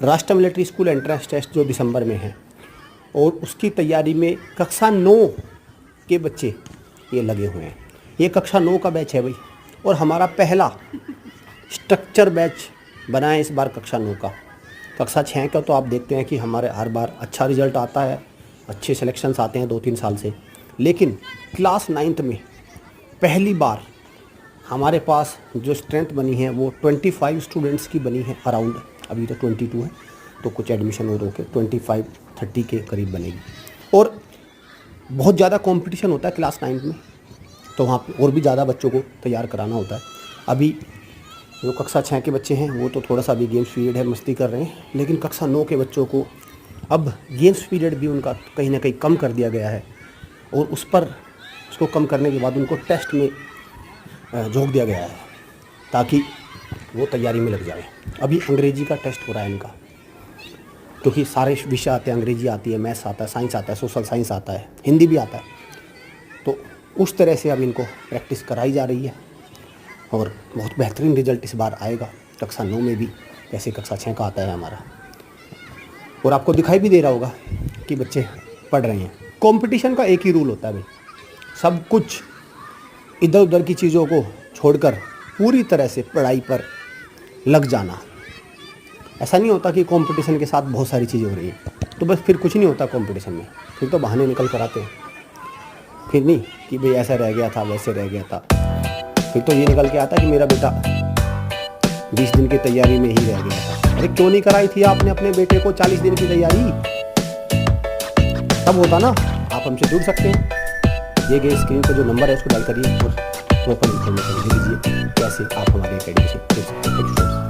राष्ट्र military school entrance test जो दिसंबर में है और उसकी तैयारी में कक्षा 9 के बच्चे ये लगे हुए हैं। ये कक्षा 9 का बैच है भाई, और हमारा पहला स्ट्रक्चर बैच बना है इस बार कक्षा 9 का। कक्षा 6 का तो आप देखते हैं कि हमारे हर बार अच्छा रिजल्ट आता है, अच्छे सिलेक्शंस आते हैं 2-3 साल से, लेकिन क्लास 9th में पहली बार हमारे पास जो स्ट्रेंथ बनी है वो 25 स्टूडेंट्स की बनी है अराउंड। अभी तो 22 है, तो कुछ एडमिशन और होके 25-30 के करीब बनेगी। और बहुत ज़्यादा कंपटीशन होता है क्लास 9 में, तो वहाँ पे और भी ज़्यादा बच्चों को तैयार कराना होता है। अभी जो कक्षा 6 के बच्चे हैं वो तो थोड़ा सा अभी गेम्स पीरियड है, मस्ती कर रहे हैं, लेकिन कक्षा 9 के बच्चों को अब गेम्स पीरियड भी उनका कहीं ना कहीं कम कर दिया गया है, और उसको कम करने के बाद उनको टेस्ट में झोंक दिया गया है ताकि वो तैयारी में लग जाए। अभी अंग्रेजी का टेस्ट हो रहा है इनका, क्योंकि सारे विषय आते हैं, अंग्रेजी आती है, मैथ्स आता है, साइंस आता है, सोशल साइंस आता है, हिंदी भी आता है, तो उस तरह से अब इनको प्रैक्टिस कराई जा रही है और बहुत बेहतरीन रिजल्ट इस बार आएगा कक्षा 9 में भी, जैसे कक्षा 6 का आता है हमारा। और आपको दिखाई भी दे रहा होगा कि बच्चे पढ़ रहे हैं। कंपटीशन का एक ही रूल होता है भाई, सब कुछ इधर उधर की चीज़ों को छोड़कर पूरी तरह से पढ़ाई पर लग जाना। ऐसा नहीं होता कि कंपटीशन के साथ बहुत सारी चीज़ें हो रही हैं तो बस फिर कुछ नहीं होता कंपटीशन में, फिर तो बहाने निकल कर आते हैं। फिर नहीं कि भाई ऐसा रह गया था, वैसे रह गया था, फिर तो ये निकल के आता कि मेरा बेटा 20 दिन की तैयारी में ही रह गया था। अरे क्यों नहीं कराई थी आपने अपने बेटे को 40 दिन की तैयारी? तब होता ना। आप हमसे जुड़ सकते हैं, दिए गए स्क्रीन पर जो नंबर है उसको डायल करिए और प्रॉपर इन्फॉर्मेशन दे दीजिए कैसे आप हमारे अकेडमी से जुड़ सकते हैं।